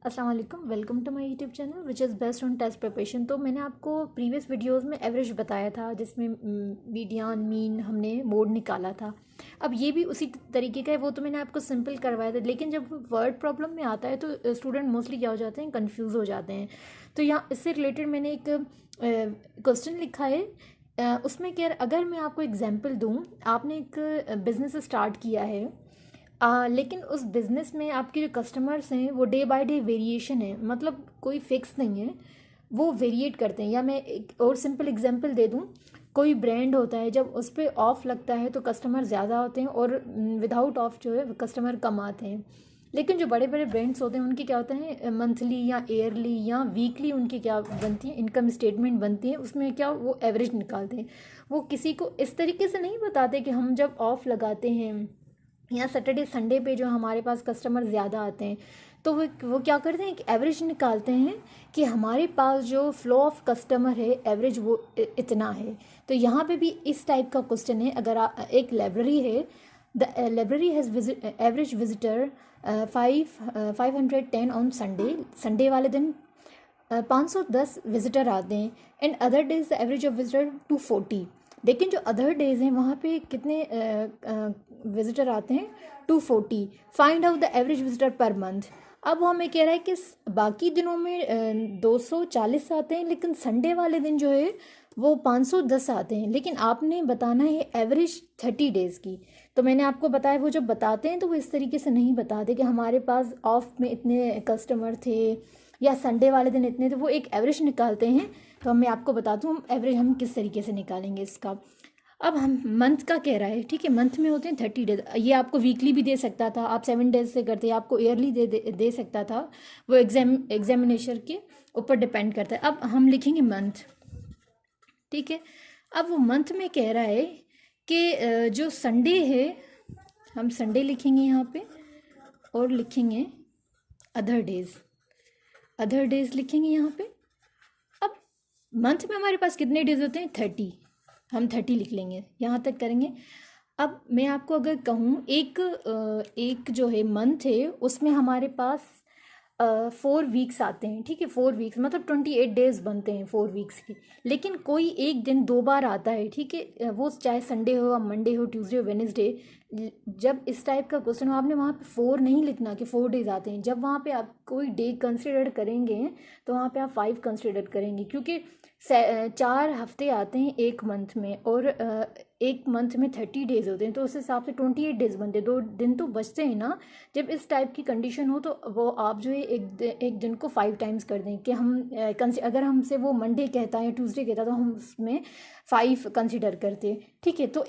अस्सलाम वालेकुम, welcome to my YouTube channel which is best on test preparation. तो मैंने आपको प्रीवियस वीडियोस में एवरेज बताया था, जिसमें मीडियन मीन हमने मोड निकाला था। अब ये भी उसी तरीके का है, वो तो मैंने आपको सिंपल करवाया था, लेकिन जब वर्ड प्रॉब्लम में आता है तो स्टूडेंट मोस्टली क्या हो जाते हैं, कंफ्यूज हो जाते हैं। तो यहाँ इससे रिलेटेड मैंने एक क्वेश्चन लिखा है। उसमें क्या, अगर मैं आपको एग्जाम्पल दूँ, आपने एक बिज़नेस स्टार्ट किया है, लेकिन उस बिज़नेस में आपके जो कस्टमर्स हैं वो डे बाय डे वेरिएशन है, मतलब कोई फिक्स नहीं है, वो वेरिएट करते हैं। या मैं एक और सिंपल एग्जांपल दे दूं, कोई ब्रांड होता है, जब उस पर ऑफ लगता है तो कस्टमर ज़्यादा होते हैं और विदाउट ऑफ जो है कस्टमर कम आते हैं। लेकिन जो बड़े बड़े ब्रांड्स होते हैं उनकी क्या होता है, मंथली या ईयरली या वीकली उनकी क्या बनती है, इनकम स्टेटमेंट बनती है। उसमें क्या वो एवरेज निकालते हैं। वो किसी को इस तरीके से नहीं बताते कि हम जब ऑफ लगाते हैं या सैटरडे संडे पे जो हमारे पास कस्टमर ज़्यादा आते हैं, तो वो क्या करते हैं, एक एवरेज निकालते हैं कि हमारे पास जो फ्लो ऑफ कस्टमर है एवरेज वो इतना है। तो यहाँ पे भी इस टाइप का क्वेश्चन है। अगर एक लाइब्रेरी है, the library has average visitor 510 on Sunday. Sunday वाले दिन 510 विजिटर आते हैं। And other days the average of visitor 240। लेकिन जो अदर डेज हैं वहाँ पे कितने विजिटर आते हैं, 240। Find out the average visitor per month. अब वो हमें कह रहा है कि बाकी दिनों में 240 आते हैं, लेकिन संडे वाले दिन जो है वो 510 आते हैं। लेकिन आपने बताना है एवरेज 30 डेज़ की। तो मैंने आपको बताया, वो जब बताते हैं तो वो इस तरीके से नहीं बताते कि हमारे पास ऑफ में इतने कस्टमर थे या संडे वाले दिन इतने, तो वो एक एवरेज निकालते हैं। तो मैं आपको बताता हूँ एवरेज हम किस तरीके से निकालेंगे इसका। अब हम मंथ का कह रहा है, ठीक है, मंथ में होते हैं 30 डेज। ये आपको वीकली भी दे सकता था, आप 7 डेज से करते, आपको ईयरली दे सकता था। वो एग्जामिनेशन के ऊपर डिपेंड करता है। अब हम लिखेंगे मंथ, ठीक है। अब वो मंथ में कह रहा है कि जो संडे है, हम संडे लिखेंगे यहाँ पे और लिखेंगे अदर डेज लिखेंगे यहाँ पे। अब मंथ में हमारे पास कितने डेज होते हैं, 30, हम 30 लिख लेंगे, यहाँ तक करेंगे। अब मैं आपको अगर कहूँ, एक जो है मंथ है उसमें हमारे पास 4 वीक्स आते हैं, ठीक है। 4 वीक्स मतलब 28 डेज बनते हैं 4 वीक्स के। लेकिन कोई एक दिन 2 बार आता है, ठीक है, वो चाहे संडे हो, मंडे हो, ट्यूसडे हो, वेडनेसडे। जब इस टाइप का क्वेश्चन हो, आपने वहाँ पे 4 नहीं लिखना कि 4 डेज आते हैं। जब वहाँ पे आप कोई डे कंसिडर करेंगे तो वहाँ पे आप 5 कंसिडर करेंगे, क्योंकि 4 हफ्ते आते हैं एक मंथ में, और एक मंथ में 30 डेज होते हैं, तो उस हिसाब से 28 डेज बनते हैं। 2 दिन तो बचते हैं ना। जब इस टाइप की कंडीशन हो तो वो आप जो है एक दिन को 5 टाइम्स कर दें कि हम अगर हमसे वो मंडे कहता है, ट्यूसडे कहता है, तो हम उसमें 5 कंसिडर करते हैं, ठीक है। तो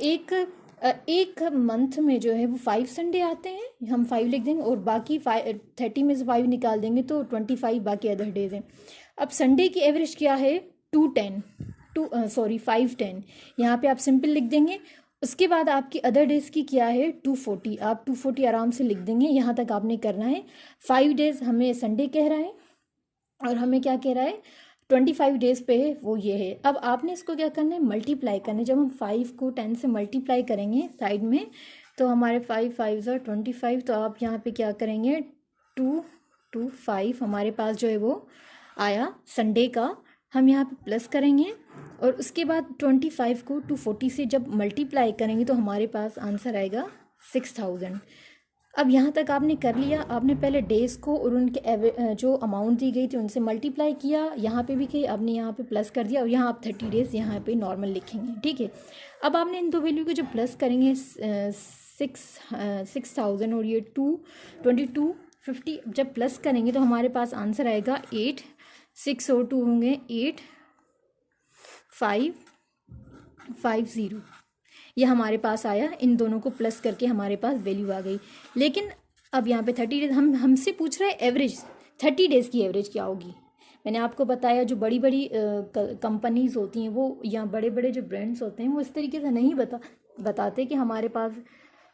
एक मंथ में जो है वो 5 संडे आते हैं, हम 5 लिख देंगे, और बाकी 30 में से 5 निकाल देंगे तो 25 बाकी अदर डेज हैं। अब संडे की एवरेज क्या है, 510। यहाँ पे आप सिंपल लिख देंगे। उसके बाद आपकी अदर डेज की क्या है, 240। आप 240 आराम से लिख देंगे, यहाँ तक आपने करना है। 5 डेज हमें संडे कह रहा है और हमें क्या कह रहा है, 25 डेज पे है, वो ये है। अब आपने इसको क्या करना है, मल्टीप्लाई करना है। जब हम 5 को 10 से मल्टीप्लाई करेंगे साइड में, तो हमारे 5 5 25। तो आप यहाँ पे क्या करेंगे, 225 हमारे पास जो है वो आया संडे का। हम यहाँ पे प्लस करेंगे और उसके बाद 25 को 240 से जब मल्टीप्लाई करेंगे तो हमारे पास आंसर आएगा 6000। अब यहाँ तक आपने कर लिया। आपने पहले डेज़ को और उनके जो अमाउंट दी गई थी उनसे मल्टीप्लाई किया, यहाँ पे भी कि आपने यहाँ पे प्लस कर दिया, और यहाँ आप 30 डेज़ यहाँ पे नॉर्मल लिखेंगे, ठीक है। अब आपने इन दो वैल्यू को जब प्लस करेंगे, 6000 और ये 2250 जब प्लस करेंगे तो हमारे पास आंसर आएगा 8। 6 और 2 होंगे 8 550। यह हमारे पास आया। इन दोनों को प्लस करके हमारे पास वैल्यू आ गई। लेकिन अब यहाँ पे 30 डेज हमसे पूछ रहा है एवरेज, 30 डेज़ की एवरेज क्या होगी। मैंने आपको बताया जो बड़ी बड़ी कंपनीज होती हैं वो, या बड़े बड़े जो ब्रांड्स होते हैं वो इस तरीके से नहीं बताते कि हमारे पास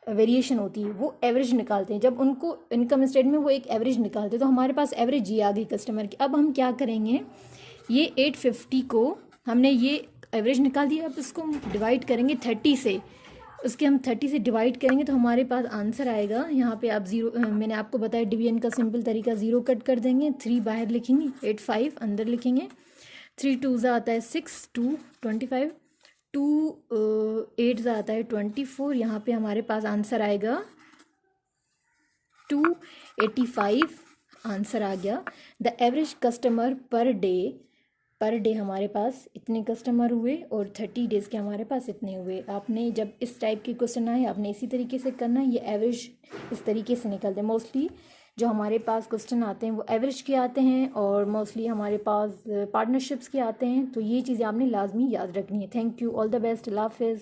वेरिएशन होती है, वो एवरेज निकालते हैं। जब उनको इनकम स्टेटमेंट में वो एक एवरेज निकालते हैं, तो हमारे पास एवरेज ये आ गई कस्टमर की। अब हम क्या करेंगे, ये 850 को हमने ये एवरेज निकाल दिया। अब इसको डिवाइड करेंगे 30 से। उसके हम 30 से डिवाइड करेंगे तो हमारे पास आंसर आएगा। यहाँ पे आप ज़ीरो, मैंने आपको बताया डिवीजन का सिंपल तरीका, ज़ीरो कट कर देंगे, 3 बाहर लिखेंगे, 8 5 अंदर लिखेंगे, 3 2 ज़ा आता है 6, 2 25, 2 8 ज़ा आता है 24। यहाँ पे हमारे पास आंसर आएगा 285, आंसर आ गया। The average customer per day हमारे पास इतने कस्टमर हुए और 30 डेज़ के हमारे पास इतने हुए। आपने जब इस टाइप के क्वेश्चन आए आपने इसी तरीके से करना है। ये एवरेज इस तरीके से निकलते हैं। मोस्टली जो हमारे पास क्वेश्चन आते हैं वो एवरेज के आते हैं और मोस्टली हमारे पास पार्टनरशिप्स के आते हैं। तो ये चीज़ें आपने लाजमी याद रखनी है। Thank you, all the best, अल्लाह हाफिज़।